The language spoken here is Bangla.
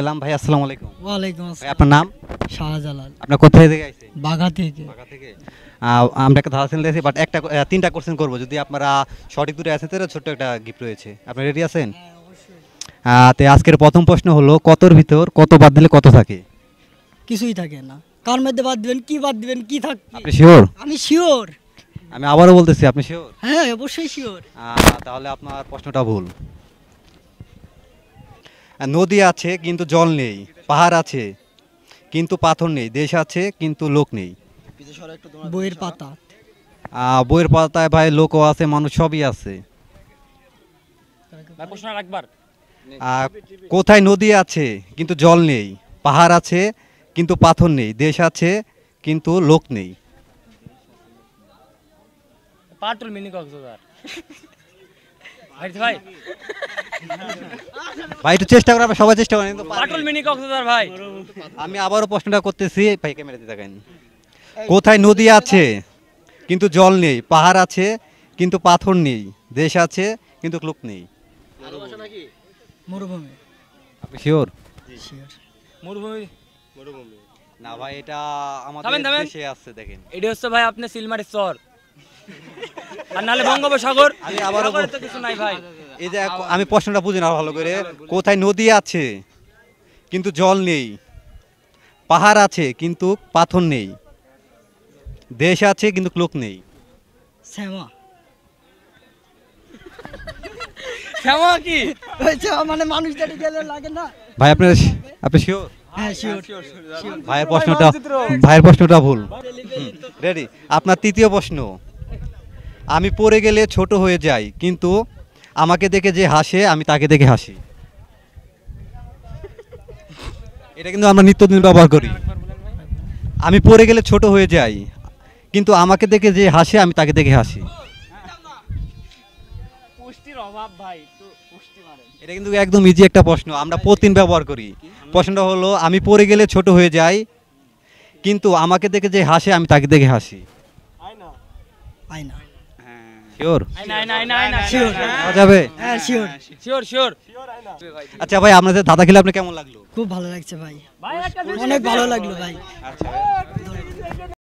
গেলাম ভাই, আসসালামু আলাইকুম। ওয়ালাইকুম ভাই আসসালাম। আপনার নাম? শাহজালাল। আপনার কোথায় থেকে আইছেন? বাঘা থেকে। ঢাকা থেকে। আমরা একটা ধাঁধা দিয়েছি, বাট একটা তিনটা কোশ্চেন করব। যদি আপনারা সঠিক দুটো আছেন তাহলে ছোট্ট একটা গিফট রয়েছে। আপনি রেডি আছেন? হ্যাঁ, অবশ্যই। তে আজকের প্রথম প্রশ্ন হলো, কতর ভিতর কত বাদ দিলে কত থাকে? কিছুই থাকে না। কার মধ্যে বাদ দিবেন, কি বাদ দিবেন, কি থাকবে? আপনি শিওর? আমি শিওর। আমি আবারও বলতেছি, আপনি শিওর? হ্যাঁ, অবশ্যই শিওর। তাহলে আপনার প্রশ্নটা ভুল। নদী আছে কিন্তু জল নেই, পাহাড় আছে কিন্তু পাথর নেই, দেশ আছে কিন্তু লোক নেই। বইয়ের পাতা। বইয়ের পাতায় ভাই লোকও আছে, মানুষ সবই আছে। ভাই প্রশ্ন রাখবার কোথায় নদী আছে কিন্তু জল নেই, পাহাড় আছে কিন্তু পাথর নেই, দেশ আছে কিন্তু লোক নেই। পাটুল মিনি কক্সবাজার। ভাই ভাই ভাই একটু চেষ্টা করে, সবাই চেষ্টা করেন কিন্তু পারবেন। পাটুল মিনি কক্সবাজার ভাই। আমি আবারও প্রশ্নটা করতেছি, ভাই ক্যামেরাতে দেখেন। কোথায় নদী আছে কিন্তু জল নেই, পাহাড় আছে কিন্তু পাথর নেই, দেশ আছে কিন্তু লোক নেই। মরুভূমি। আপনি শিওর? শিওর। মরুভূমি। না ভাই, এটা আমাদের থামেন, থামেন। দেশে আছে, দেখেন। এটা হচ্ছে ভাই আপনি সিলমারের চর, আর নাহলে বঙ্গোপসাগর। আমি আবারও সাগরে তো কিছু নাই ভাই। এই যে আমি প্রশ্নটা বুঝি না ভালো করে। কোথায় নদী আছে কিন্তু জল নেই, পাহাড় আছে কিন্তু পাথর নেই, দেশ আছে কিন্তু লোক নেই। শ্যামা। শ্যামা কি? ওই শ্যামা মানে মানুষ যেটা গেলে লাগে না। ভাই আপনি শিওর? হ্যাঁ, শিওর। ভাইয়ের প্রশ্নটা ভুল। রেডি? আপনার তৃতীয় প্রশ্ন। আমি পড়ে গেলে ছোট হয়ে যাই, কিন্তু আমাকে দেখে যে হাসে আমি তাকে দেখে হাসি। এটা কিন্তু আমরা নিত্যদিন ব্যবহার করি। আমি পড়ে গেলে ছোট হয়ে যাই, কিন্তু আমাকে দেখে যে হাসে আমি তাকে দেখে হাসি। পুষ্টির অভাব ভাই, একটু পুষ্টি মারেন। এটা কিন্তু একদম ইজি একটা প্রশ্ন, আমরা প্রতিদিন ব্যবহার করি। প্রশ্নটা হলো, আমি পড়ে গেলে ছোট হয়ে যাই, কিন্তু আমাকে দেখে যে হাসে আমি তাকে দেখে হাসি। আয়না। শিওর? আয়না। শিওর। পাওয়া যাবে? হ্যাঁ, শিওর। Sure sure. আচ্ছা ভাই, আপনাদের দাদা খেলে আপনার কেমন লাগলো? খুব ভালো লাগছে ভাই। ভাই একটা জিনিস অনেক ভালো লাগলো ভাই। আচ্ছা।